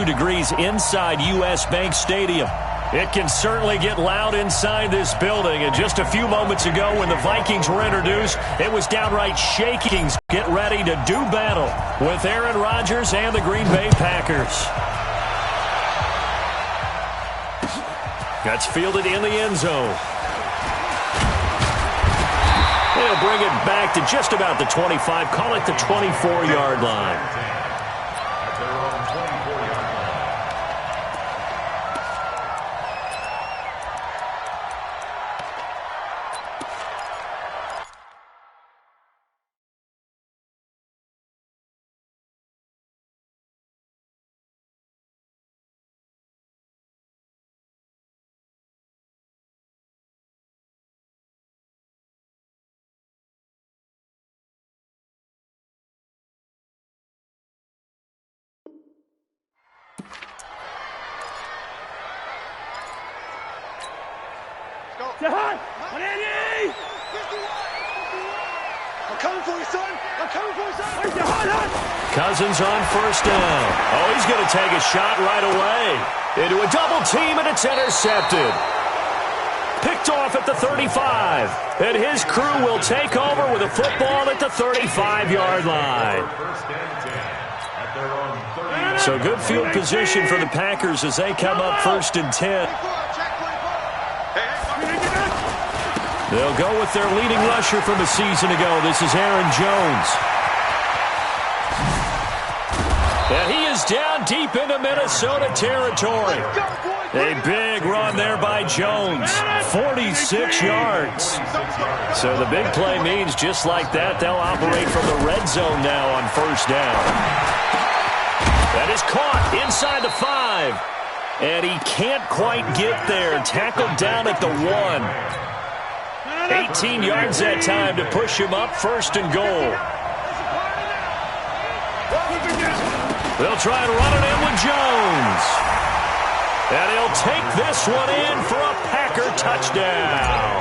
degrees inside U.S. Bank Stadium. It can certainly get loud inside this building. And just a few moments ago when the Vikings were introduced, it was downright shaking. Get ready to do battle with Aaron Rodgers and the Green Bay Packers. That's fielded in the end zone. They'll bring it back to just about the 25. Call it the 24-yard line. I'm coming for you, son. I'm coming for you, son. Cousins on first down. Oh, he's going to take a shot right away. Into a double team, and it's intercepted. Picked off at the 35. And his crew will take over with a football at the 35-yard line. So good field position for the Packers as they come up 1st and 10. They'll go with their leading rusher from a season ago. This is Aaron Jones. And he is down deep into Minnesota territory. A big run there by Jones. 46 yards. So the big play means just like that, they'll operate from the red zone now on first down. That is caught inside the 5. And he can't quite get there. Tackled down at the 1. 18 yards that time to push him up 1st and goal. They'll try and run it in with Jones. And he'll take this one in for a Packer touchdown.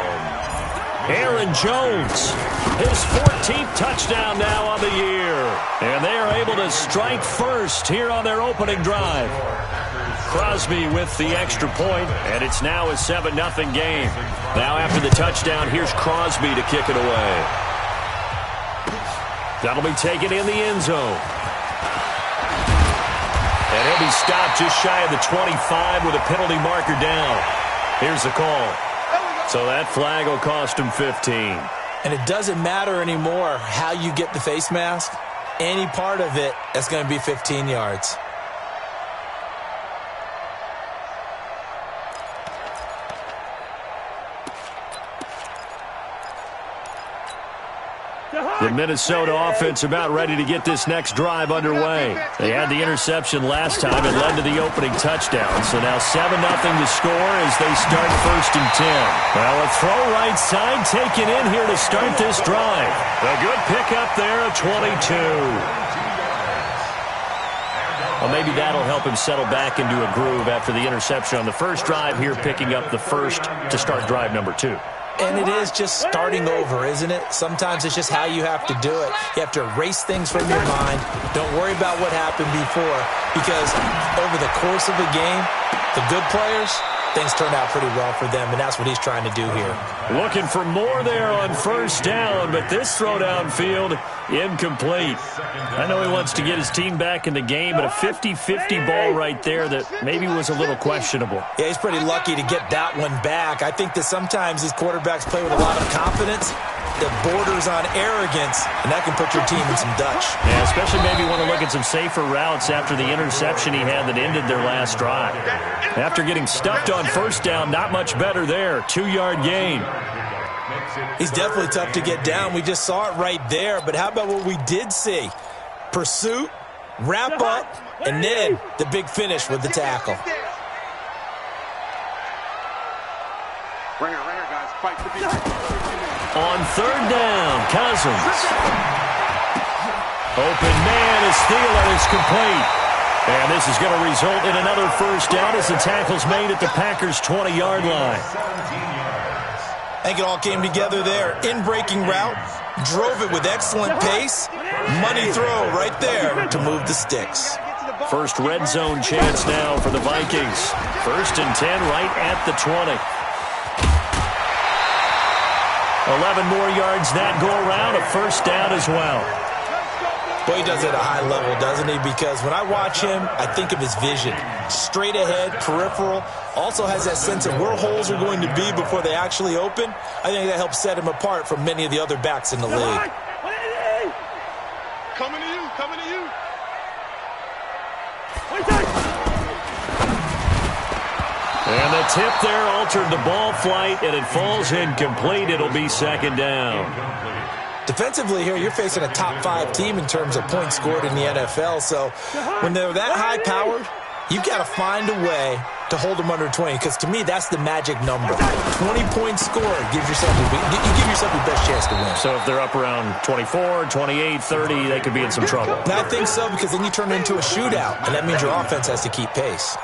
Aaron Jones, his 14th touchdown now on the year. And they are able to strike first here on their opening drive. Crosby with the extra point, and it's now a 7-0 game. Now after the touchdown, here's Crosby to kick it away. That'll be taken in the end zone. And he'll be stopped just shy of the 25 with a penalty marker down. Here's the call. So that flag will cost him 15. And it doesn't matter anymore how you get the face mask. Any part of it, that's going to be 15 yards. The Minnesota offense about ready to get this next drive underway. They had the interception last time and led to the opening touchdown. So now 7-0 to score as they start 1st and 10. Well, a throw right side taken in here to start this drive. A good pickup there, a 22. Well, maybe that'll help him settle back into a groove after the interception on the first drive here, picking up the first to start drive number 2. And it is just starting over, isn't it? Sometimes it's just how you have to do it. You have to erase things from your mind. Don't worry about what happened before, because over the course of a game, the good players, things turn out pretty well for them, and that's what he's trying to do here. Looking for more there on first down, but this throw downfield, incomplete. I know he wants to get his team back in the game, but a 50-50 ball right there that maybe was a little questionable. Yeah, he's pretty lucky to get that one back. I think that sometimes these quarterbacks play with a lot of confidence that borders on arrogance, and that can put your team in some Dutch. Yeah, especially maybe want to look at some safer routes after the interception he had that ended their last drive. After getting stuffed on first down, not much better there. 2-yard gain. He's definitely tough to get down. We just saw it right there, but how about what we did see? Pursuit, wrap up, and then the big finish with the tackle. Ringer, guys. Fight to beat. On third down, Cousins. Open man is Thielen is complete. And this is going to result in another first down as the tackle's made at the Packers' 20-yard line. I think it all came together there. In-breaking route, drove it with excellent pace. Money throw right there to move the sticks. Get to the First red zone chance now for the Vikings. 1st and 10 right at the 20. 11 more yards that go around, a first down as well. Boy, he does it at a high level, doesn't he? Because when I watch him, I think of his vision. Straight ahead, peripheral. Also has that sense of where holes are going to be before they actually open. I think that helps set him apart from many of the other backs in the league. Coming to you, coming to you. And the tip there altered the ball flight, and it falls incomplete. It'll be 2nd down. Defensively here, you're facing a top 5 team in terms of points scored in the NFL. So when they're that high-powered, you've got to find a way to hold them under 20, because to me, that's the magic number. 20 points scored gives yourself you give yourself your best chance to win. So if they're up around 24, 28, 30, they could be in some trouble. And I think so, because then you turn it into a shootout, and that means your offense has to keep pace.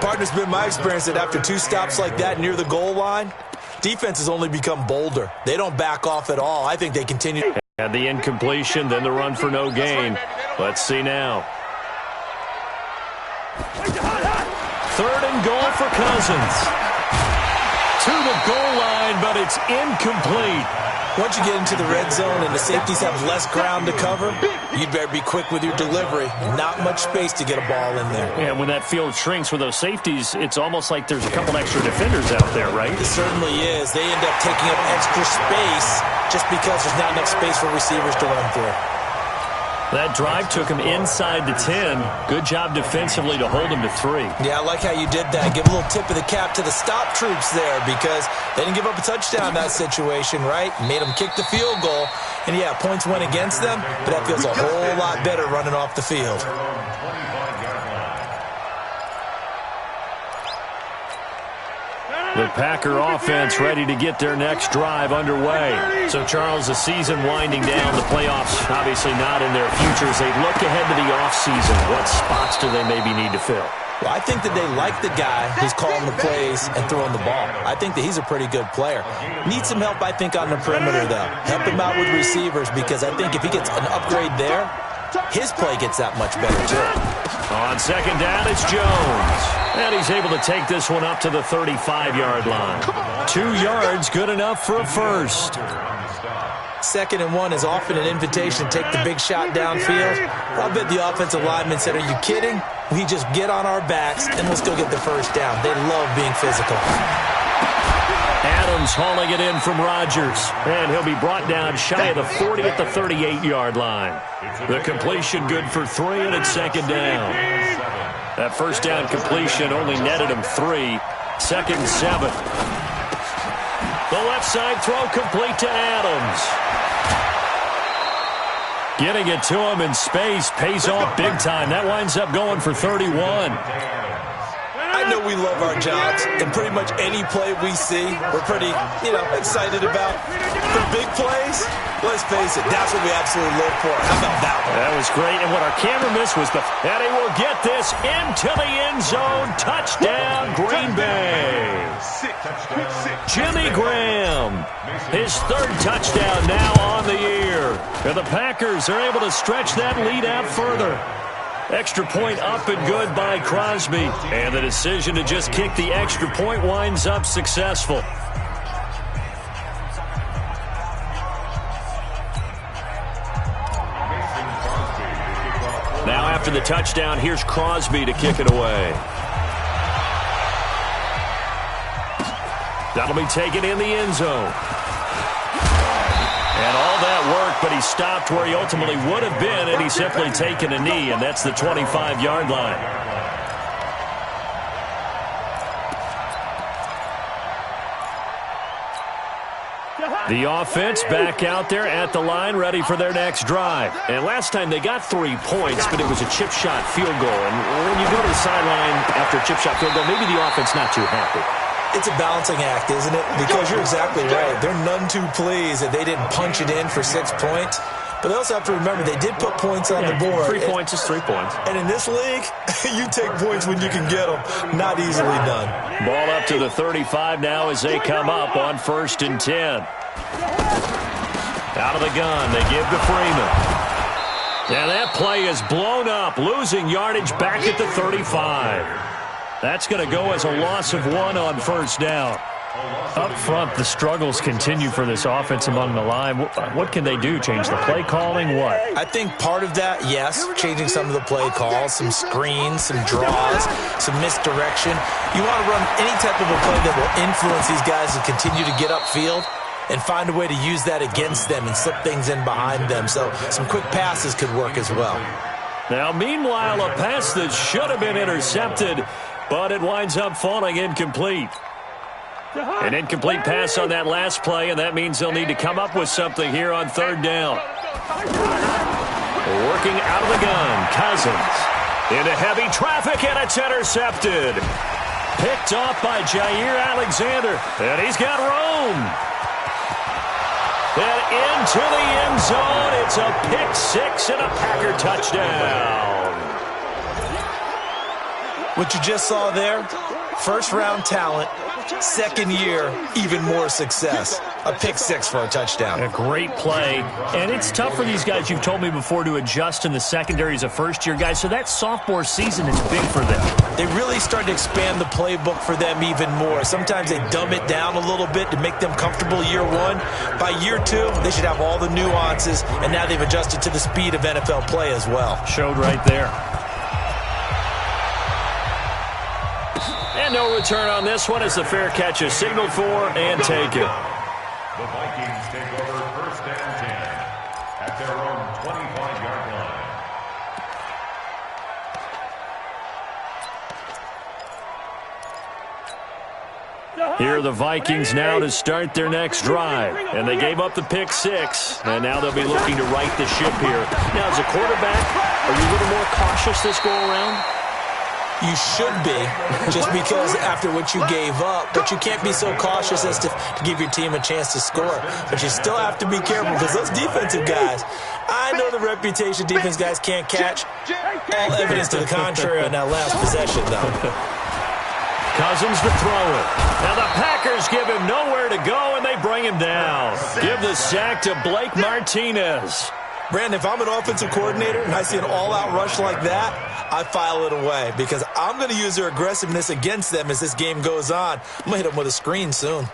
Partner's been my experience that after 2 stops like that near the goal line, defense has only become bolder. They don't back off at all. I think they continue. Had the incompletion, then the run for no gain. Let's see now. 3rd and goal for Cousins. To the goal line, but it's incomplete. Once you get into the red zone and the safeties have less ground to cover, you better be quick with your delivery. Not much space to get a ball in there. Yeah, when that field shrinks with those safeties, it's almost like there's a couple extra defenders out there, right? It certainly is. They end up taking up extra space just because there's not enough space for receivers to run through. That drive took him inside the 10. Good job defensively to hold him to 3. Yeah, I like how you did that. Give a little tip of the cap to the stop troops there, because they didn't give up a touchdown in that situation, right? Made them kick the field goal. And, yeah, points went against them, but that feels a whole lot better running off the field. The Packer offense ready to get their next drive underway. So, Charles, the season winding down, the playoffs obviously not in their futures. They look ahead to the offseason. What spots do they maybe need to fill? Well, I think that they like the guy who's calling the plays and throwing the ball. I think that he's a pretty good player. Needs some help, I think, on the perimeter, though. Help him out with receivers, because I think if he gets an upgrade there, his play gets that much better, too. On 2nd down, it's Jones. And he's able to take this one up to the 35-yard line. 2 yards, good enough for a first. 2nd and 1 is often an invitation to take the big shot downfield. I bet the offensive lineman said, "Are you kidding? We just get on our backs and let's go get the first down." They love being physical. Adams hauling it in from Rodgers. And he'll be brought down shy of the 40 at the 38-yard line. The completion good for 3, and it's 2nd down. That first down completion only netted him 3. 2nd and 7. The left side throw complete to Adams. Getting it to him in space pays off big time. That winds up going for 31. I know we love our jobs, and pretty much any play we see, we're pretty, excited about. For big plays, let's face it, that's what we absolutely live for. How about that one? That was great, and what our camera missed was and he will get this into the end zone. Touchdown, Green Bay. Jimmy Graham, his 3rd touchdown now on the year. And the Packers are able to stretch that lead out further. Extra point up and good by Crosby. And the decision to just kick the extra point winds up successful. Now after the touchdown, here's Crosby to kick it away. That'll be taken in the end zone. And all that work, but he stopped where he ultimately would have been, and he's simply taken a knee, and that's the 25-yard line. The offense back out there at the line, ready for their next drive. And last time they got 3 points, but it was a chip shot field goal. And when you go to the sideline after a chip shot field goal, maybe the offense not too happy. It's a balancing act, isn't it? Because you're exactly right. They're none too pleased that they didn't punch it in for 6 points. But they also have to remember they did put points on the board. 3 points is 3 points. And in this league, you take points when you can get them. Not easily done. Ball up to the 35 now as they come up on 1st and 10. Out of the gun, they give to Freeman. And that play is blown up, losing yardage back at the 35. That's going to go as a loss of 1 on first down. Up front, the struggles continue for this offense among the line. What can they do? Change the play calling? What? I think part of that, yes, changing some of the play calls, some screens, some draws, some misdirection. You want to run any type of a play that will influence these guys to continue to get upfield and find a way to use that against them and slip things in behind them. So some quick passes could work as well. Now, meanwhile, a pass that should have been intercepted, but it winds up falling incomplete. An incomplete pass on that last play, and that means they'll need to come up with something here on third down. Working out of the gun, Cousins. Into heavy traffic, and it's intercepted. Picked off by Jair Alexander, and he's got room. And into the end zone, it's a pick six and a Packer touchdown. What you just saw there, first-round talent. Second year, even more success. A pick six for a touchdown. A great play. And it's tough for these guys, you've told me before, to adjust in the secondary as a first-year guy. So that sophomore season is big for them. They really start to expand the playbook for them even more. Sometimes they dumb it down a little bit to make them comfortable year one. By year two, they should have all the nuances, and now they've adjusted to the speed of NFL play as well. Showed right there. And no return on this one as the fair catch is signaled for and taken. The Vikings take over first and 10 at their own 25-yard line. Here are the Vikings now to start their next drive. And they gave up the pick six, and now they'll be looking to right the ship here. Now, as a quarterback, are you a little more cautious this go-around? You should be, just because after what you gave up. But you can't be so cautious as to give your team a chance to score. But you still have to be careful because those defensive guys, I know the reputation defense guys can't catch. All evidence to the contrary on that last possession, though. Cousins to throw it. Now the Packers give him nowhere to go, and they bring him down. Give the sack to Blake Martinez. Brandon, if I'm an offensive coordinator and I see an all-out rush like that, I file it away because I'm going to use their aggressiveness against them as this game goes on. I'm going to hit them with a screen soon.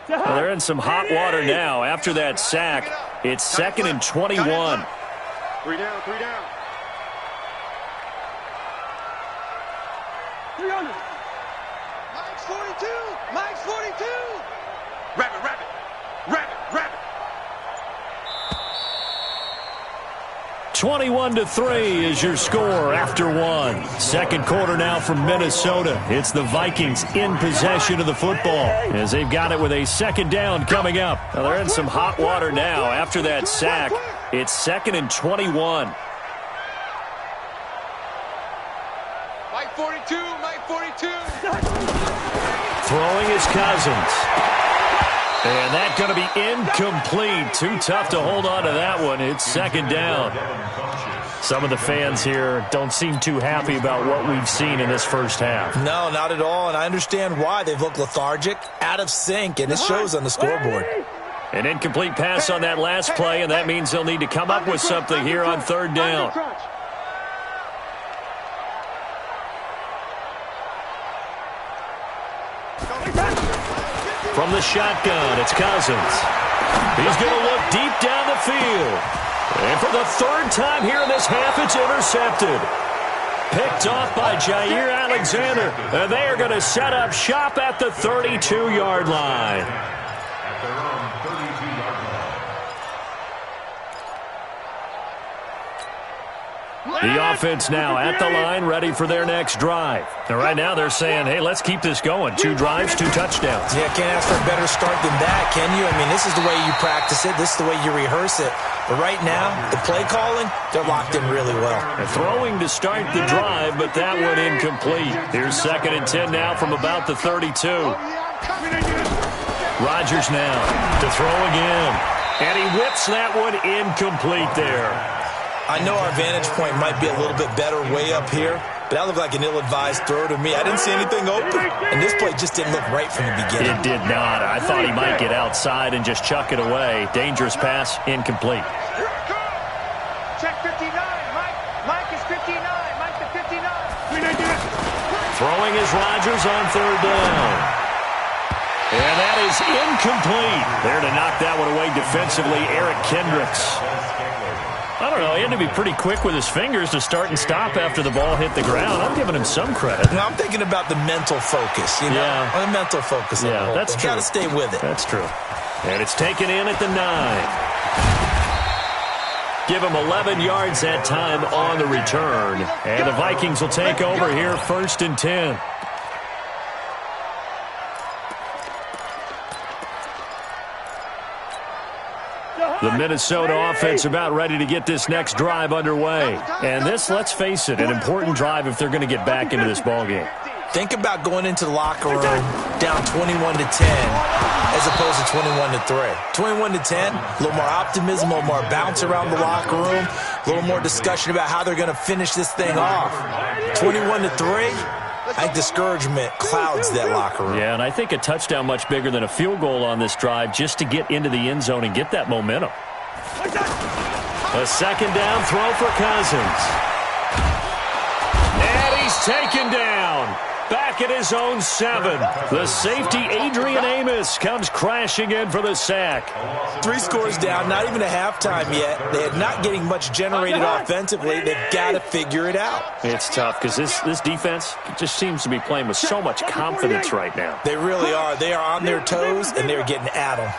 Well, they're in some hot water now. After that sack, it's 2nd and 21. 3 down, 3 down. 300. Mike's 42. Mike's 42. Rabbit, rabbit. Rabbit, rabbit. 21-3 is your score after one. Second quarter now from Minnesota. It's the Vikings in possession of the football as they've got it with a second down coming up. Now they're in some hot water now. After that sack, it's 2nd and 21. Mike 42, Mike 42. Throwing is Cousins. And that's going to be incomplete. Too tough to hold on to that one. It's second down. Some of the fans here don't seem too happy about what we've seen in this first half. No, not at all, and I understand why. They've looked lethargic, out of sync, and it shows on the scoreboard. An incomplete pass on that last play, and that means they'll need to come up with something here on third down. From the shotgun, it's Cousins. He's going to look deep down the field. And for the third time here in this half, it's intercepted. Picked off by Jair Alexander. And they are going to set up shop at the 32-yard line. At their own 32-yard line. The offense now at the line, ready for their next drive. And right now they're saying, hey, let's keep this going. 2 drives, 2 touchdowns. Yeah, can't ask for a better start than that, can you? I mean, this is the way you practice it. This is the way you rehearse it. But right now, the play calling, they're locked in really well. And throwing to start the drive, but that one incomplete. Here's 2nd and 10 now from about the 32. Rodgers now to throw again. And he whips that one incomplete there. I know our vantage point might be a little bit better way up here, but that looked like an ill-advised throw to me. I didn't see anything open, and this play just didn't look right from the beginning. It did not. I thought he might get outside and just chuck it away. Dangerous pass, incomplete. Here it comes. Throwing is Rodgers on third down. And that is incomplete. There to knock that one away defensively, Eric Kendricks. I don't know, he had to be pretty quick with his fingers to start and stop after the ball hit the ground. I'm giving him some credit. Well, I'm thinking about the mental focus, you know? Yeah. The mental focus. Yeah, that's true. Got to stay with it. That's true. And it's taken in at the 9. Give him 11 yards that time on the return. And the Vikings will take over here, 1st and 10. The Minnesota offense about ready to get this next drive underway. And this, let's face it, an important drive if they're going to get back into this ballgame. Think about going into the locker room down 21-10 as opposed to 21-3. 21-10, a little more optimism, a little more bounce around the locker room, a little more discussion about how they're going to finish this thing off. 21-3, I think discouragement clouds that locker room. Yeah, and I think a touchdown much bigger than a field goal on this drive just to get into the end zone and get that momentum. A second down throw for Cousins. And he's taken down. Back at his own 7. The safety, Adrian Amos, comes crashing in for the sack. 3 scores down, not even a halftime yet. They're not getting much generated offensively. They've got to figure it out. It's tough because this defense just seems to be playing with so much confidence right now. They really are. They are on their toes, and they're getting at them.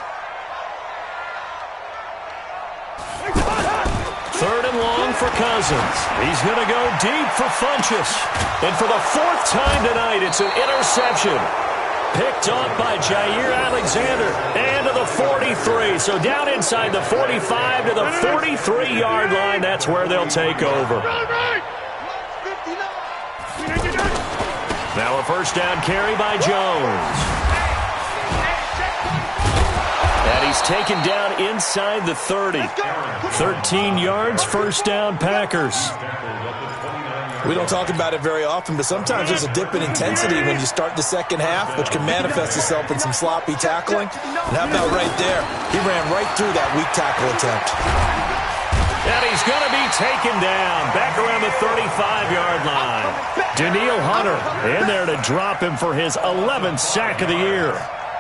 3rd and long for Cousins. He's going to go deep for Funchess. And for the 4th time tonight, it's an interception. Picked off by Jair Alexander. And to the 43. So down inside the 45 to the 43-yard line. That's where they'll take over. Now a first down carry by Jones. And he's taken down inside the 30. 13 yards, first down, Packers. We don't talk about it very often, but sometimes there's a dip in intensity when you start the second half, which can manifest itself in some sloppy tackling. And how about right there? He ran right through that weak tackle attempt. And he's going to be taken down back around the 35-yard line. Daniil Hunter in there to drop him for his 11th sack of the year.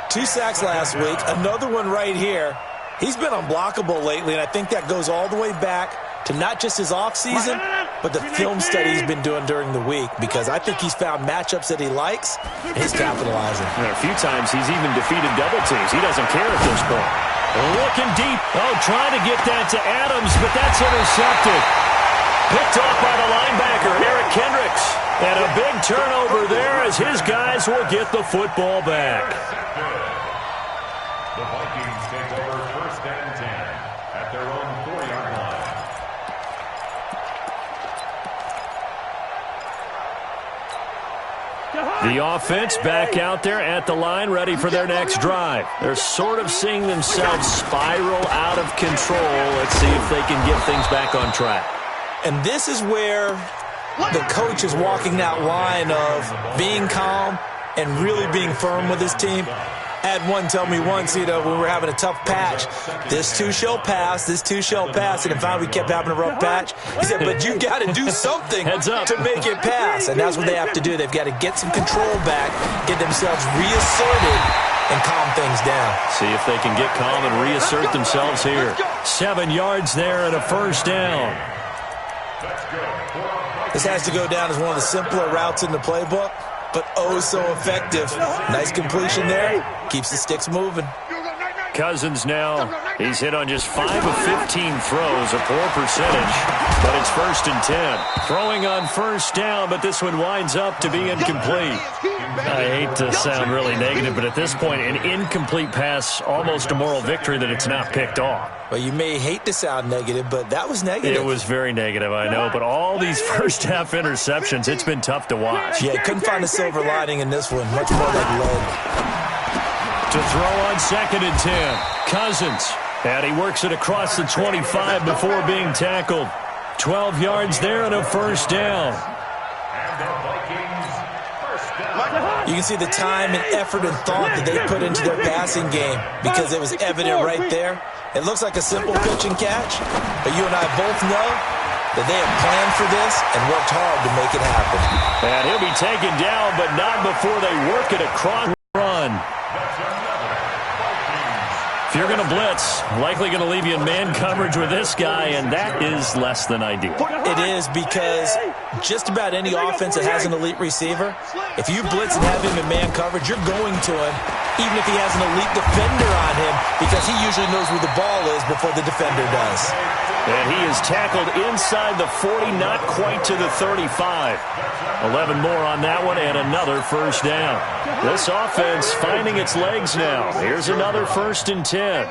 2 sacks last week, another one right here. He's been unblockable lately, and I think that goes all the way back to not just his offseason, but the film study he's been doing during the week, because I think he's found matchups that he likes, and he's capitalizing. And a few times he's even defeated double teams. He doesn't care at this point. Looking deep. Oh, trying to get that to Adams, but that's intercepted. Picked off by the linebacker, Eric Kendricks. And a big turnover there as his guys will get the football back. The Vikings take over 1st and 10 at their own 4-yard line. The offense back out there at the line, ready for their next drive. They're sort of seeing themselves spiral out of control. Let's see if they can get things back on track. And this is where the coach is walking that line of being calm and really being firm with his team. I had one tell me once, when we were having a tough patch, this too shall pass, this too shall pass, and finally we kept having a rough patch. He said, but you got to do something to make it pass, and that's what they have to do. They've got to get some control back, get themselves reasserted, and calm things down. See if they can get calm and reassert themselves here. 7 yards there and a first down. This has to go down as one of the simpler routes in the playbook, but oh so effective. Nice completion there. Keeps the sticks moving. Cousins now, he's hit on just 5 of 15 throws, a poor percentage, but it's 1st and 10. Throwing on first down, but this one winds up to be incomplete. I hate to sound really negative, but at this point, an incomplete pass, almost a moral victory that it's not picked off. Well, you may hate to sound negative, but that was negative. It was very negative, I know, but all these first-half interceptions, it's been tough to watch. Yeah, couldn't find a silver lining in this one. Much more like lead. To throw on 2nd and 10. Cousins. And he works it across the 25 before being tackled. 12 yards there and a first down. You can see the time and effort and thought that they put into their passing game because it was evident right there. It looks like a simple pitch and catch, but you and I both know that they have planned for this and worked hard to make it happen. And he'll be taken down, but not before they work it across the run. If you're going to blitz, likely going to leave you in man coverage with this guy, and that is less than ideal. It is, because just about any offense that has an elite receiver, if you blitz and have him in man coverage, you're going to him, even if he has an elite defender on him, because he usually knows where the ball is before the defender does. And he is tackled inside the 40, not quite to the 35. 11 more on that one, and another first down. This offense finding its legs now. Here's another 1st and 10.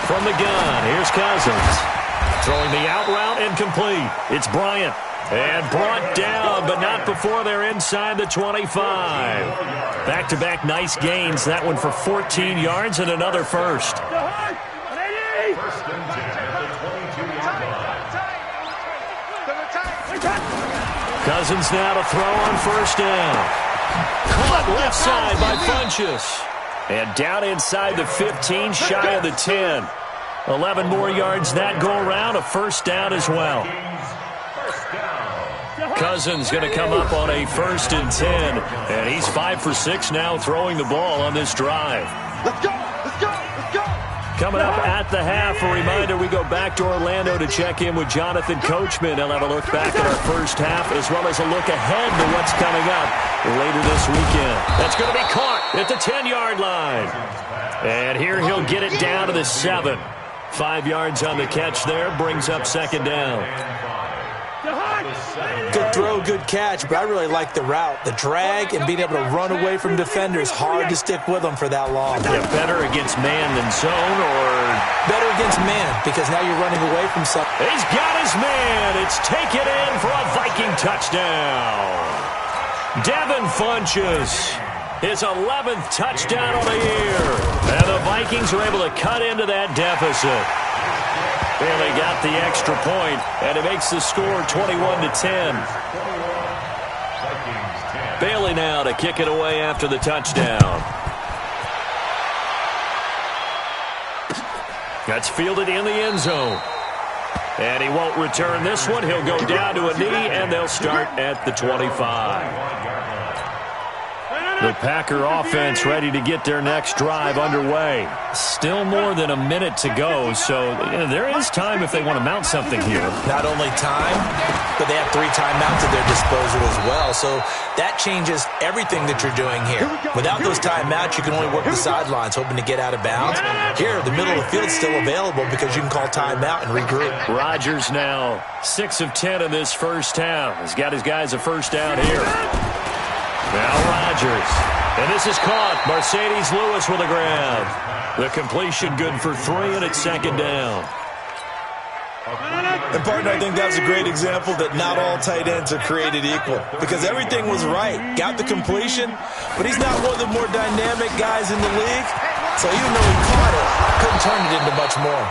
From the gun, here's Cousins. Throwing the out route and complete. It's Bryant. And brought down, but not before they're inside the 25. Back-to-back nice gains. That one for 14 yards and another first. First and 10 at the 22-yard line. Cousins now to throw on first down. Caught left side by Funchess. And down inside the 15, shy of the 10. 11 more yards that go around, a first down as well. Cousins going to come up on a 1st and 10. And he's 5 for 6 now throwing the ball on this drive. Let's go! Let's go! Let's go! Coming up at the half, a reminder, we go back to Orlando to check in with Jonathan Coachman. He'll have a look back at our first half as well as a look ahead to what's coming up later this weekend. That's going to be caught at the 10-yard line. And here he'll get it down to the 7. 5 yards on the catch there, brings up 2nd down. Good throw, good catch, but I really like the route. The drag and being able to run away from defenders, hard to stick with them for that long. Yeah, better against man than zone, or better against man, because now you're running away from something. He's got his man. It's taken in for a Viking touchdown. Devin Funchess, his 11th touchdown of the year. And the Vikings are able to cut into that deficit. Bailey got the extra point, and it makes the score 21-10. Bailey now to kick it away after the touchdown. That's fielded in the end zone. And he won't return this one. He'll go down to a knee, and they'll start at the 25. The Packer offense ready to get their next drive underway. Still more than a minute to go, so there is time if they want to mount something here. Not only time, but they have 3 timeouts at their disposal as well, so that changes everything that you're doing here. Without those timeouts, you can only work the sidelines, hoping to get out of bounds. Here, the middle of the field is still available because you can call timeout and regroup. Rodgers now 6 of 10 in this first half. He's got his guys a first down here. Now Rodgers. And this is caught. Mercedes Lewis with a grab. The completion good for 3, and it's 2nd down. And, partner, I think that was a great example that not all tight ends are created equal, because everything was right. Got the completion, but he's not one of the more dynamic guys in the league. So even though he caught it, couldn't turn it into much more.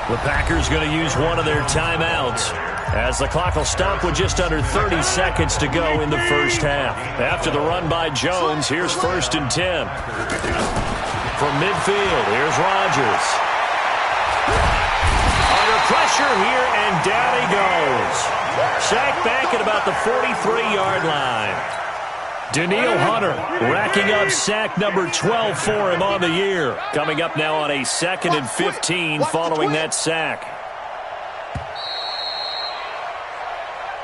The Packers going to use one of their timeouts as the clock will stop with just under 30 seconds to go in the first half. After the run by Jones, here's 1st and 10. From midfield, here's Rodgers. Under pressure here, and down he goes. Sacked back at about the 43-yard line. Danielle Hunter racking up sack number 12 for him on the year. Coming up now on a 2nd and 15 following that sack.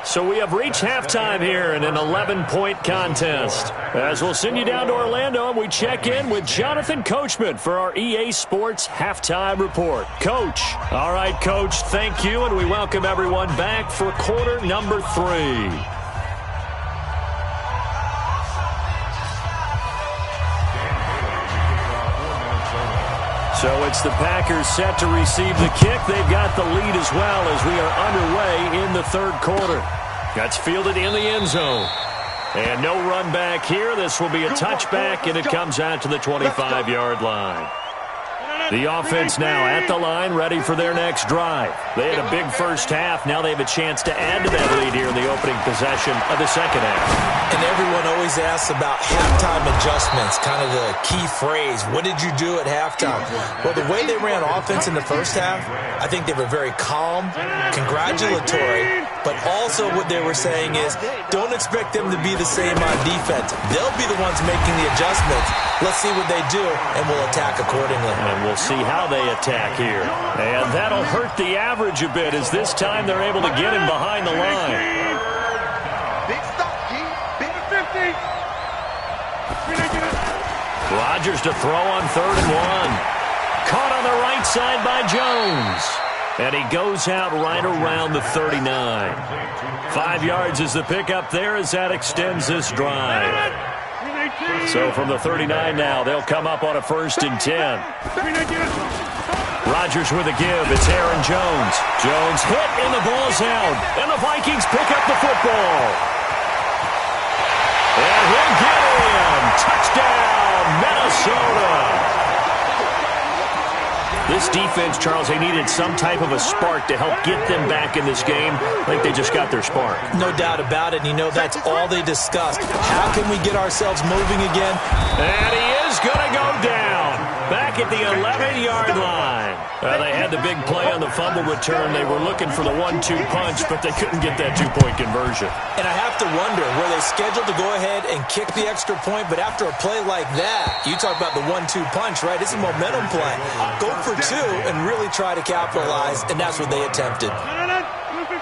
So we have reached halftime here in an 11-point contest. As we'll send you down to Orlando, and we check in with Jonathan Coachman for our EA Sports Halftime Report. Coach. All right, Coach, thank you, and we welcome everyone back for quarter number 3. So it's the Packers set to receive the kick. They've got the lead as well as we are underway in the 3rd quarter. That's fielded in the end zone. And no run back here. This will be a touchback, and it comes out to the 25-yard line. The offense now at the line, ready for their next drive. They had a big first half. Now they have a chance to add to that lead here in the opening possession of the second half. And everyone always asks about halftime adjustments, kind of the key phrase. What did you do at halftime? Well, the way they ran offense in the first half, I think they were very calm, congratulatory, But also what they were saying is, don't expect them to be the same on defense. They'll be the ones making the adjustments. Let's see what they do, and we'll attack accordingly. And we'll see how they attack here. And that'll hurt the average a bit, as this time they're able to get him behind the line. Big stop, G. Big 50. Rodgers to throw on 3rd and 1. Caught on the right side by Jones. And he goes out right around the 39. 5 yards is the pickup there as that extends this drive. So from the 39 now, they'll come up on a 1st and 10. Rodgers with a give. It's Aaron Jones. Jones hit and the ball's out. And the Vikings pick up the football. And he'll get in. Touchdown, Minnesota. This defense, Charles, they needed some type of a spark to help get them back in this game. I think they just got their spark. No doubt about it. And you know, that's all they discussed. How can we get ourselves moving again? And he is going to go down. Back at the 11-yard line. They had the big play on the fumble return. They were looking for the 1-2 punch, but they couldn't get that 2-point conversion. And I have to wonder, were they scheduled to go ahead and kick the extra point? But after a play like that, you talk about the 1-2 punch, right? It's a momentum play. Go for 2 and really try to capitalize, and that's what they attempted.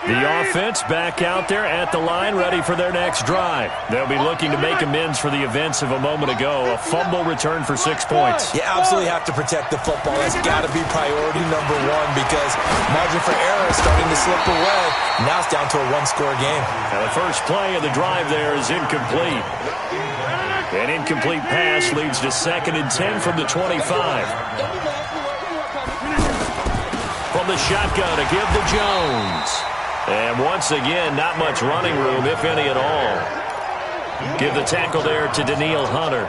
The offense back out there at the line, ready for their next drive. They'll be looking to make amends for the events of a moment ago. A fumble return for 6 points. You absolutely have to protect the football. That's got to be priority number 1 because margin for error is starting to slip away. Now it's down to a 1-score game. Now the first play of the drive there is incomplete. An incomplete pass leads to 2nd and 10 from the 25. From the shotgun to give to Jones. And once again, not much running room, if any at all. Give the tackle there to Danielle Hunter.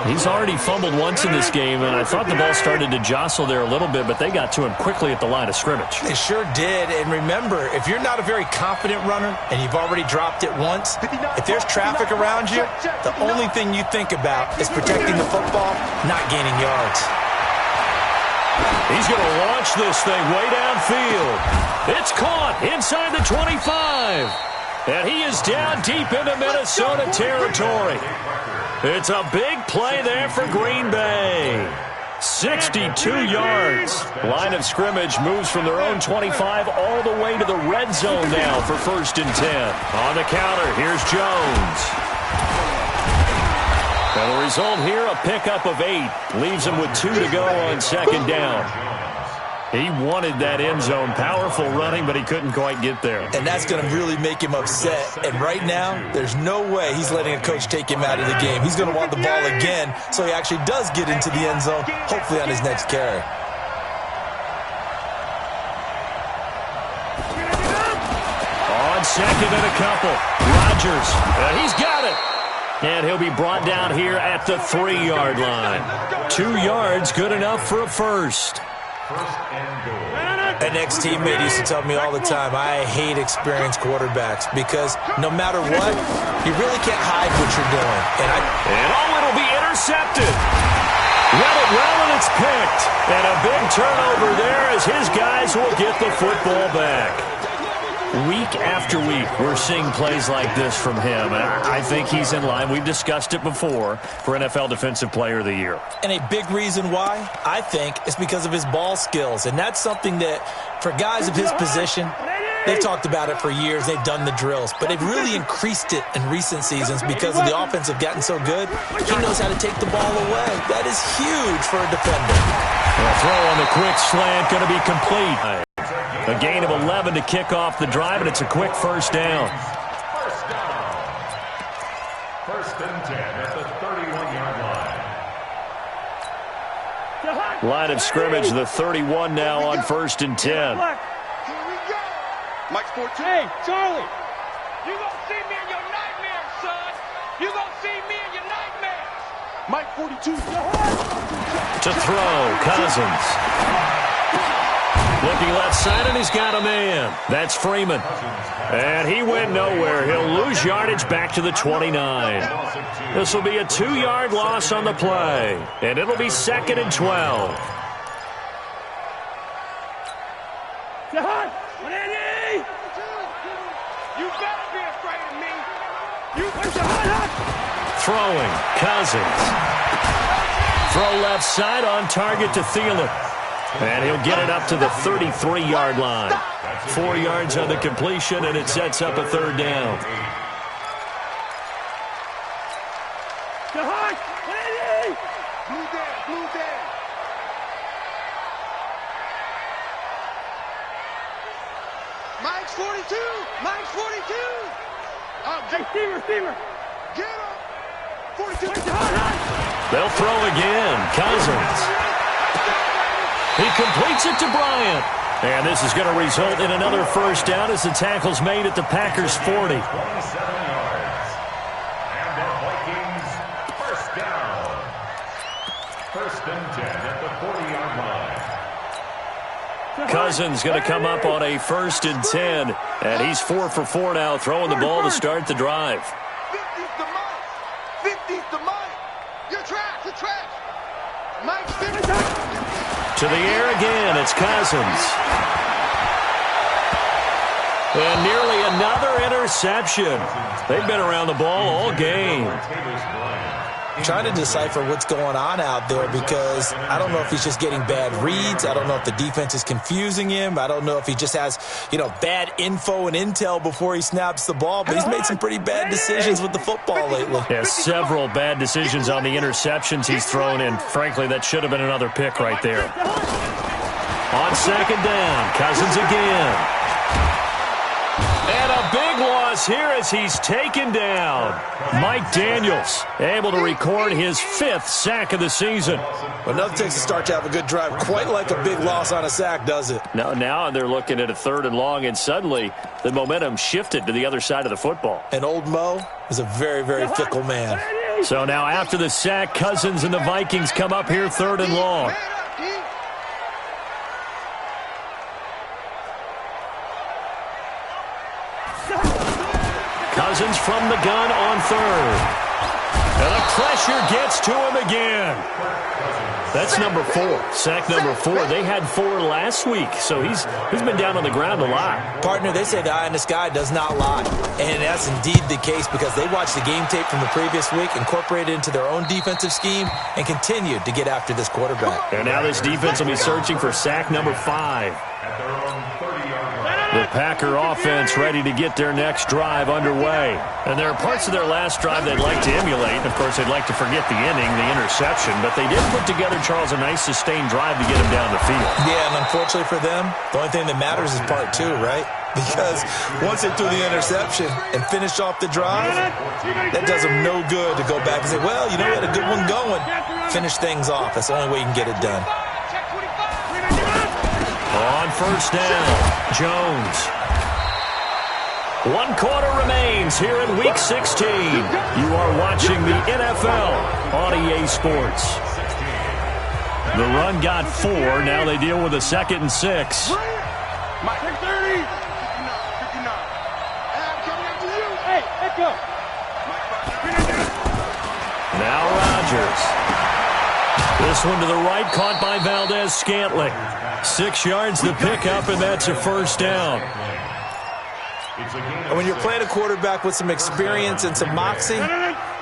He's already fumbled once in this game, and I thought the ball started to jostle there a little bit, but they got to him quickly at the line of scrimmage. They sure did. And remember, if you're not a very confident runner and you've already dropped it once, if there's traffic around you, the only thing you think about is protecting the football, not gaining yards. He's going to launch this thing way downfield. It's caught inside the 25. And he is down deep into Minnesota territory. It's a big play there for Green Bay. 62 yards. Line of scrimmage moves from their own 25 all the way to the red zone now for 1st and 10. On the counter, here's Jones. And the result here, a pickup of 8. Leaves him with 2 to go on 2nd down. He wanted that end zone. Powerful running, but he couldn't quite get there. And that's going to really make him upset. And right now, there's no way he's letting a coach take him out of the game. He's going to want the ball again, so he actually does get into the end zone, hopefully on his next carry. On 2nd and a couple. Rodgers, he's got it. And he'll be brought down here at the 3-yard line. 2 yards, good enough for a first. An ex-teammate used to tell me all the time, I hate experienced quarterbacks because no matter what, you really can't hide what you're doing. And it'll be intercepted. Read it well, and it's picked. And a big turnover there as his guys will get the football back. Week after week, we're seeing plays like this from him. And I think he's in line. We've discussed it before for NFL Defensive Player of the Year. And a big reason why, I think, is because of his ball skills. And that's something that, for guys of his position, they've talked about it for years. They've done the drills. But they've really increased it in recent seasons because of the offense have gotten so good. He knows how to take the ball away. That is huge for a defender. A throw on the quick slant, going to be complete. A gain of 11 to kick off the drive, and it's a quick first down. First and 10 at the 31-yard line. Line of scrimmage, the 31 now on 1st and 10. Mike 14. Hey, Charlie, you gonna see me in your nightmares, son. You gonna see me in your nightmares. Mike 42. To throw, Cousins. Looking left side, and he's got a man. That's Freeman. And he went nowhere. He'll lose yardage back to the 29. This will be a 2-yard loss on the play. And it'll be 2nd and 12. Throwing, Cousins. Throw left side on target to Thielen. And he'll get it up to the 33-yard line. 4 yards on the completion, and it sets up a third down. Mike's 42! Mike's 42! Hey, Steamer! Get him! 42! They'll throw again. Cousins. He completes it to Bryant. And this is going to result in another first down as the tackle's made at the Packers' 40. 27 yards. And the Vikings, first down. First and 10 at the 40-yard line. Cousins going to come up on a first and 10. And he's 4 for 4 now, throwing the ball to start the drive. 50's the Mike! 50's the Mike! You're trash! You're trash! Mike's 50! To the air again, it's Cousins. And nearly another interception. They've been around the ball all game. I'm trying to decipher what's going on out there because I don't know if he's just getting bad reads. I don't know if the defense is confusing him. I don't know if he just has, bad info and intel before he snaps the ball. But he's made some pretty bad decisions with the football lately. Yeah, several bad decisions on the interceptions he's thrown in. Frankly, that should have been another pick right there. On second down, Cousins again. And a big loss here as he's taken down. Mike Daniels able to record his 5th sack of the season. But nothing takes a start to have a good drive quite like a big loss on a sack, does it? Now they're looking at a 3rd and long, and suddenly the momentum shifted to the other side of the football. And old Mo is a very, very fickle man. So now after the sack, Cousins and the Vikings come up here 3rd and long. Cousins from the gun on 3rd. And the pressure gets to him again. That's number 4. Sack number 4. They had 4 last week, so he's been down on the ground a lot. Partner, they say the eye in the sky does not lie. And that's indeed the case because they watched the game tape from the previous week, incorporated it into their own defensive scheme, and continued to get after this quarterback. And now this defense will be searching for sack number 5. At their own 30-yard line. The Packer offense ready to get their next drive underway. And there are parts of their last drive they'd like to emulate. Of course, they'd like to forget the inning, the interception. But they did put together, Charles, a nice sustained drive to get him down the field. Yeah, and unfortunately for them, the only thing that matters is part 2, right? Because once they threw the interception and finished off the drive, that does them no good to go back and say, well, we had a good one going. Finish things off. That's the only way you can get it done. On first down, Jones. 1 quarter remains here in Week 16. You are watching the NFL on EA Sports. The run got 4. Now they deal with a 2nd and 6. Mike, 30. 59. Hey, let's go. Now Rodgers. This one to the right, caught by Valdez-Scantling. 6 yards to pick up, and that's a first down. And when you're playing a quarterback with some experience and some moxie,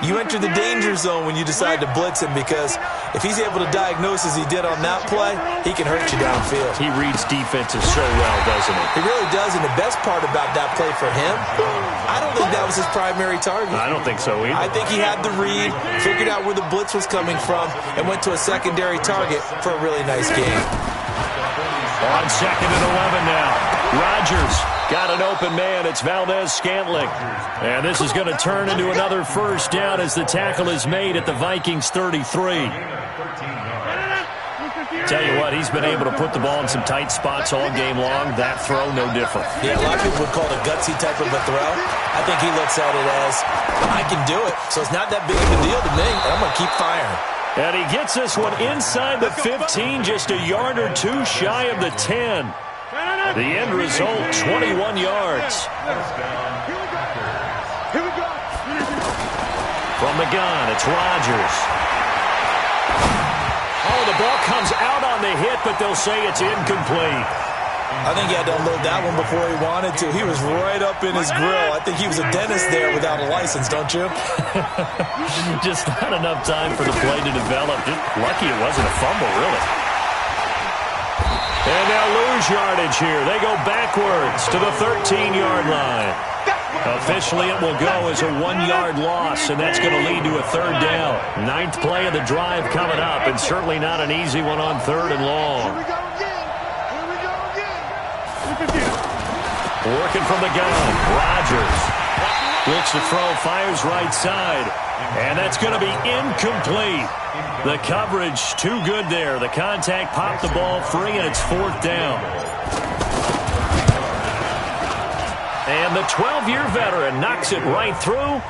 you enter the danger zone when you decide to blitz him because if he's able to diagnose as he did on that play, he can hurt you downfield. He reads defenses so well, doesn't he? He really does, and the best part about that play for him, I don't think that was his primary target. I don't think so either. I think he had the read, figured out where the blitz was coming from, and went to a secondary target for a really nice game. On 2nd and 11 now. Rodgers got an open man. It's Valdez-Scantling. And this is going to turn into another first down as the tackle is made at the Vikings 33. Tell you what, he's been able to put the ball in some tight spots all game long. That throw, no different. Yeah, a lot of people would call it a gutsy type of a throw. I think he looks at it as, I can do it. So it's not that big of a deal to me, and I'm going to keep firing. And he gets this one inside the 15, just a yard or 2 shy of the 10. The end result, 21 yards. Here we go. From the gun, it's Rodgers. Oh, the ball comes out on the hit, but they'll say it's incomplete. I think he had to unload that one before he wanted to. He was right up in his grill. I think he was a dentist there without a license, don't you? Just not enough time for the play to develop. Just lucky it wasn't a fumble, really. And now lose yardage here. They go backwards to the 13-yard line. Officially, it will go as a 1-yard loss, and that's going to lead to a third down. 9th play of the drive coming up, and certainly not an easy one on 3rd and long. Here we go again. Here we go again. Working from the gun, Rodgers looks to throw, fires right side, and that's going to be incomplete. The coverage too good there. The contact popped the ball free, and it's 4th down. And the 12-year veteran knocks it right through,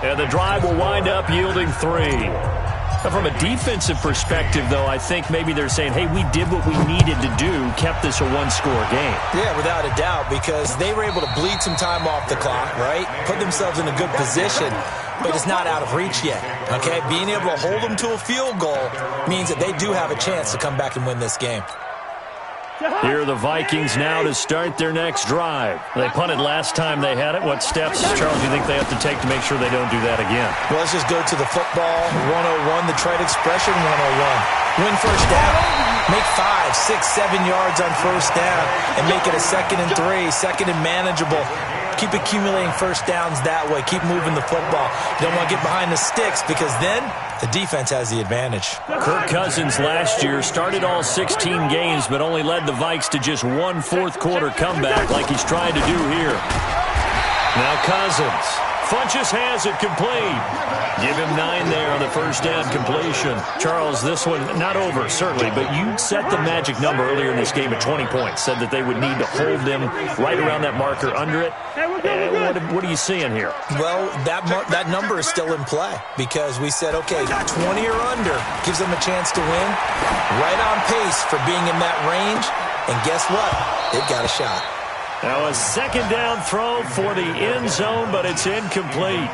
and the drive will wind up yielding 3. Now, from a defensive perspective, though, I think maybe they're saying, hey, we did what we needed to do, kept this a one-score game. Yeah, without a doubt, because they were able to bleed some time off the clock, right? Put themselves in a good position, but it's not out of reach yet, okay? Being able to hold them to a field goal means that they do have a chance to come back and win this game. Here are the Vikings now to start their next drive. They punted last time they had it. What steps, Charles, do you think they have to take to make sure they don't do that again? Well, let's just go to the football 101, the trade expression 101. Win first down. Make 5, 6, 7 yards on first down and make it a 2nd and 3, 2nd and manageable. Keep accumulating first downs that way. Keep moving the football. You don't want to get behind the sticks because then the defense has the advantage. Kirk Cousins last year started all 16 games but only led the Vikes to just 1 fourth-quarter comeback like he's trying to do here. Now Cousins. Funches has it complete. Give him 9 there on the first down completion. Charles, this one not over, certainly, but you set the magic number earlier in this game at 20 points. Said that they would need to hold them right around that marker under it. What are you seeing here? Well, that number is still in play because we said, okay, 20 or under gives them a chance to win. Right on pace for being in that range. And guess what? They've got a shot. Now a second down throw for the end zone, but it's incomplete.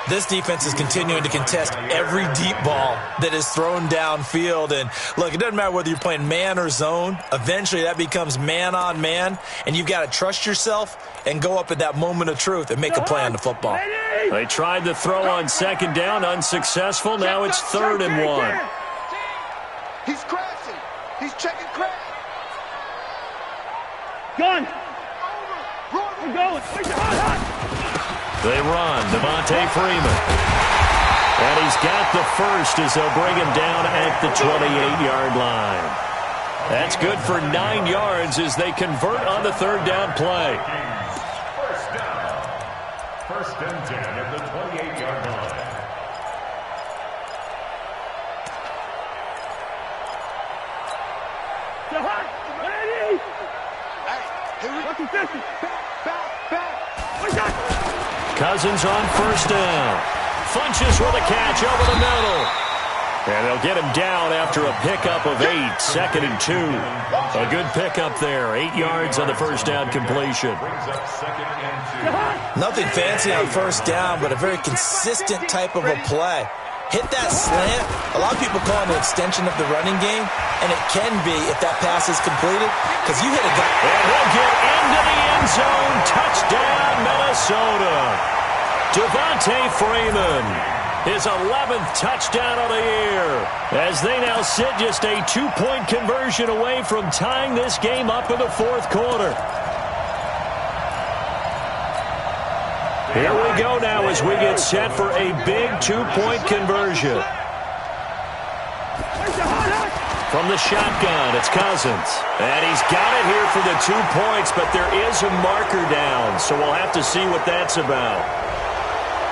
This defense is continuing to contest every deep ball that is thrown downfield. And look, it doesn't matter whether you're playing man or zone. Eventually that becomes man on man, and you've got to trust yourself and go up at that moment of truth and make a play on the football. They tried to throw on second down, unsuccessful. Now it's 3rd and 1. He's crashing. He's checking crash. Gun. We're going. They run. Devontae Freeman. And he's got the first as they'll bring him down at the 28-yard line. That's good for 9 yards as they convert on the 3rd down play. First down. 1st and 10 at the 28-yard line. Cousins on first down. Funches with a catch over the middle. And they'll get him down after a pickup of 8. 2nd and 2. A good pickup there. 8 yards on the first down completion. Nothing fancy on first down, but a very consistent type of a play. Hit that slant. A lot of people call it an extension of the running game, and it can be if that pass is completed because you hit a guy. And he'll get into the end zone. Touchdown, Minnesota. Devontae Freeman, his 11th touchdown of the year, as they now sit just a 2-point conversion away from tying this game up in the 4th quarter. Here we go now as we get set for a big 2-point conversion. From the shotgun, it's Cousins. And he's got it here for the 2 points, but there is a marker down, so we'll have to see what that's about.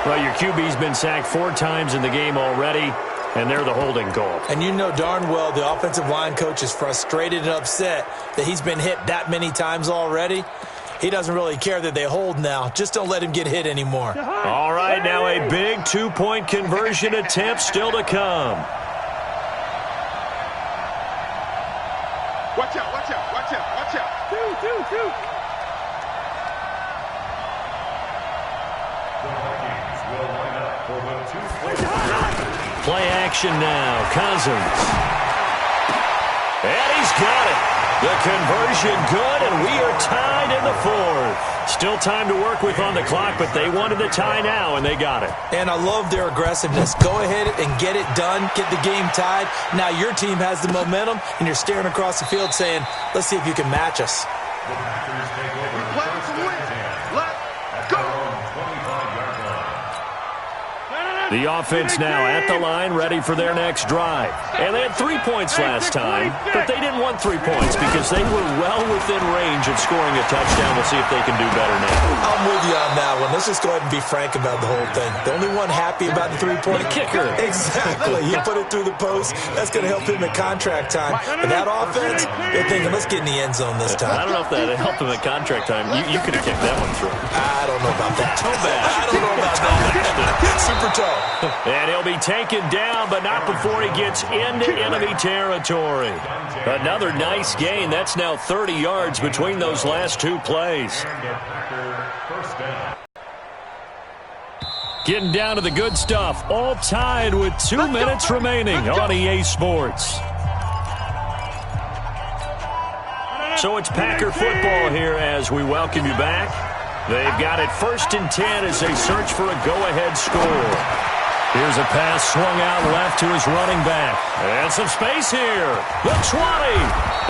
Well, your QB's been sacked 4 times in the game already, and they're the holding call. And you know darn well the offensive line coach is frustrated and upset that he's been hit that many times already. He doesn't really care that they hold now. Just don't let him get hit anymore. All right, now a big 2-point conversion attempt still to come. Watch out, watch out, watch out, watch out. Two. The Vikings will line up for the 2-point. Play action now. Cousins. And he's got it. The conversion good, and we are tied in the fourth. Still time to work with on the clock, but they wanted the tie now, and they got it. And I love their aggressiveness. Go ahead and get it done. Get the game tied. Now your team has the momentum, and you're staring across the field saying, let's see if you can match us. The Packers take over Playing first to and win. 10 Let's at go. their own 25-yard line. The offense now at the line, ready for their next drive. And they had 3 points last time, but they didn't want 3 points because they were well within range of scoring a touchdown. We'll see if they can do better now. I'm with you on that one. Let's just go ahead and be frank about the whole thing. The only one happy about the three-point kicker. Exactly. He put it through the post. That's going to help him at contract time. But that offense, they're thinking, let's get in the end zone this time. I don't know if that helped him at contract time. You could have kicked that one through. I don't know about that. Toe bash. I don't know about that. Super toe. And he'll be taken down, but not before he gets into enemy territory. Another nice gain. That's now 30 yards between those last two plays. And the Packer first down. Getting down to the good stuff. All tied with 2 minutes remaining on EA Sports. So it's Packer football here as we welcome you back. They've got it 1st and 10 as they search for a go-ahead score. Here's a pass swung out left to his running back. And some space here. The 20.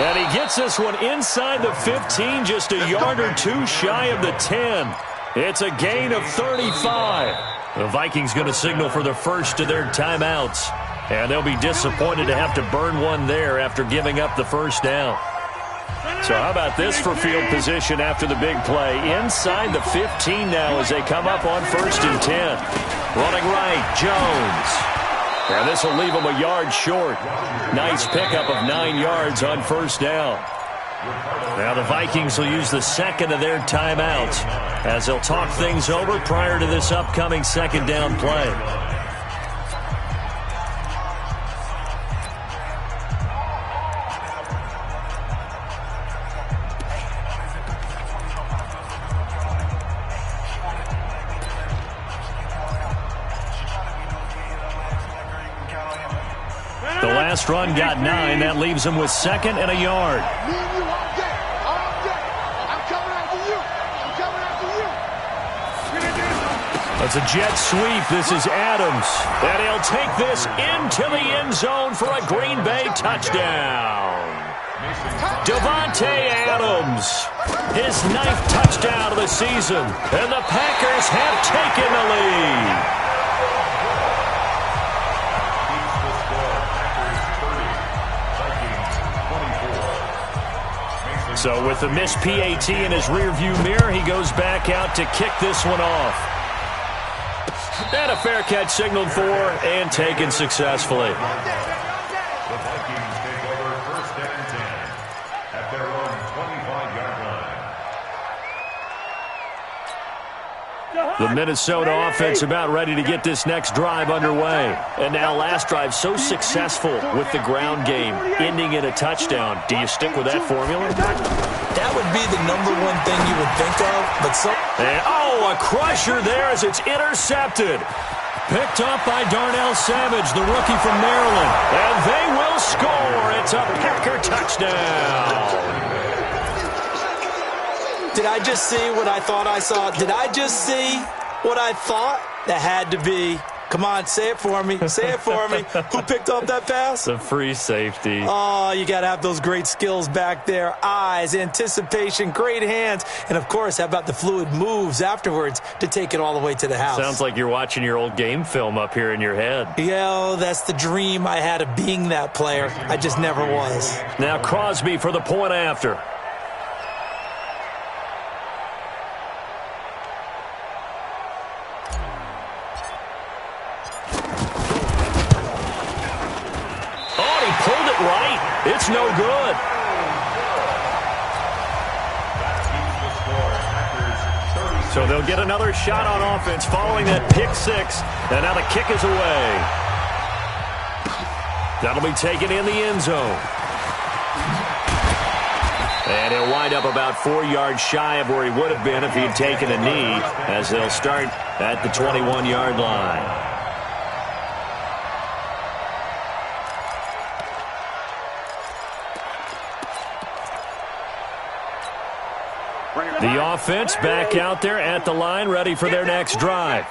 And he gets this one inside the 15, just a yard or two shy of the 10. It's a gain of 35. The Vikings going to signal for the first of their timeouts. And they'll be disappointed to have to burn one there after giving up the first down. So how about this for field position after the big play? Inside the 15 now as they come up on 1st and 10. Running right, Jones. And this will leave him a yard short. Nice pickup of 9 yards on 1st down. Now the Vikings will use the second of their timeouts as they'll talk things over prior to this upcoming 2nd down play. The last run got 9. That leaves him with 2nd and a yard. Me and you all day. All day. I'm coming after you. I'm coming after you. That's a jet sweep. This is Adams. And he'll take this into the end zone for a Green Bay touchdown. Devontae Adams. His 9th touchdown of the season. And the Packers have taken the lead. So with the missed PAT in his rearview mirror, he goes back out to kick this one off. And a fair catch signaled for and taken successfully. The Vikings take over 1st and 10 at their own 25-yard line. The Minnesota offense about ready to get this next drive underway. And now last drive so successful with the ground game, ending in a touchdown. Do you stick with that formula? That would be the number one thing you would think of, but And, a crusher there as it's intercepted. Picked up by Darnell Savage, the rookie from Maryland. And they will score. It's a Packer touchdown. Did I just see what I thought I saw? Did I just see what I thought? That had to be. Come on, say it for me. Say it for me. Who picked up that pass? The free safety. Oh, you got to have those great skills back there. Eyes, anticipation, great hands. And, of course, how about the fluid moves afterwards to take it all the way to the house? Sounds like you're watching your old game film up here in your head. Yeah, that's the dream I had of being that player. I just never was. Now Crosby for the point after. It's no good. So they'll get another shot on offense following that pick six. And now the kick is away. That'll be taken in the end zone. And he'll wind up about 4 yards shy of where he would have been if he'd taken a knee, as they'll start at the 21-yard line. The offense back out there at the line, ready for their next drive.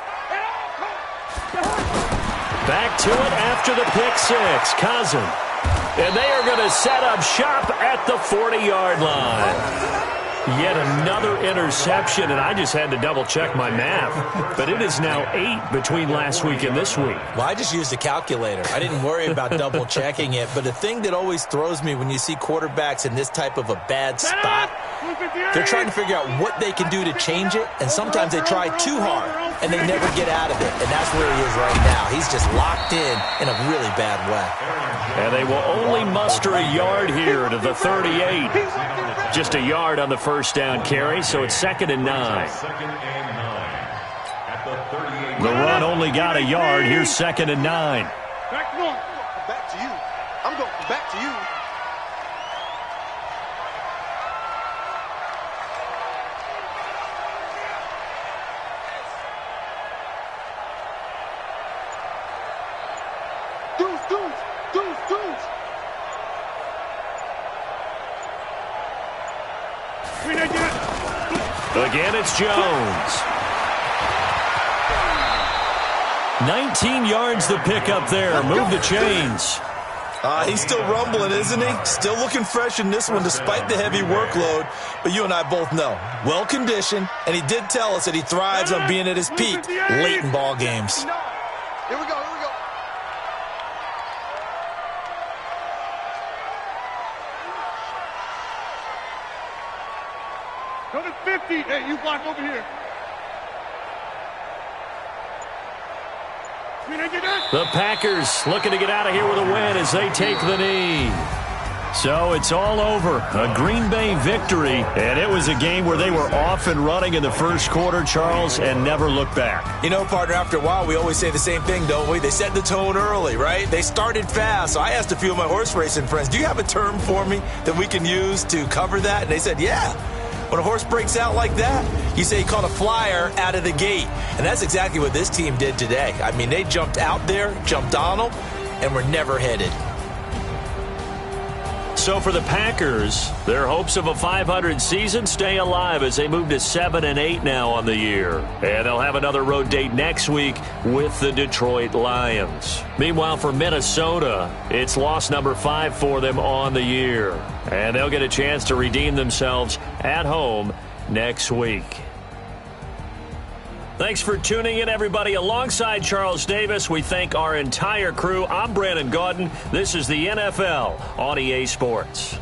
Back to it after the pick six. Cousin. And they are going to set up shop at the 40-yard line. Yet another interception, and I just had to double-check my math. But it is now 8 between last week and this week. Well, I just used a calculator. I didn't worry about double-checking it. But the thing that always throws me when you see quarterbacks in this type of a bad spot, they're trying to figure out what they can do to change it, and sometimes they try too hard, and they never get out of it. And that's where he is right now. He's just locked in a really bad way. And they will only muster a yard here to the 38. Just a yard on the first down carry, so it's 2nd and 9. The run only got a yard. Here's 2nd and 9. Back to you. I'm going back to you. Deuce. Again, it's Jones. 19 yards to pick up there. Move the chains. He's still rumbling, isn't he? Still looking fresh in this one despite the heavy workload. But you and I both know, well-conditioned, and he did tell us that he thrives on being at his peak late in ball games. Here we go. Go to 50. Hey, you block over here. The Packers looking to get out of here with a win as they take the knee. So it's all over. A Green Bay victory, and it was a game where they were off and running in the first quarter, Charles, and never looked back. You know, partner, after a while, we always say the same thing, don't we? They set the tone early, right? They started fast. So I asked a few of my horse racing friends, do you have a term for me that we can use to cover that? And they said, yeah. When a horse breaks out like that, you say he caught a flyer out of the gate. And that's exactly what this team did today. I mean, they jumped out there, jumped on them, and were never headed. So for the Packers, their hopes of a 500 season stay alive as they move to 7-8 now on the year. And they'll have another road date next week with the Detroit Lions. Meanwhile, for Minnesota, it's loss number 5 for them on the year. And they'll get a chance to redeem themselves at home next week. Thanks for tuning in, everybody. Alongside Charles Davis, we thank our entire crew. I'm Brandon Gaudin. This is the NFL on EA Sports.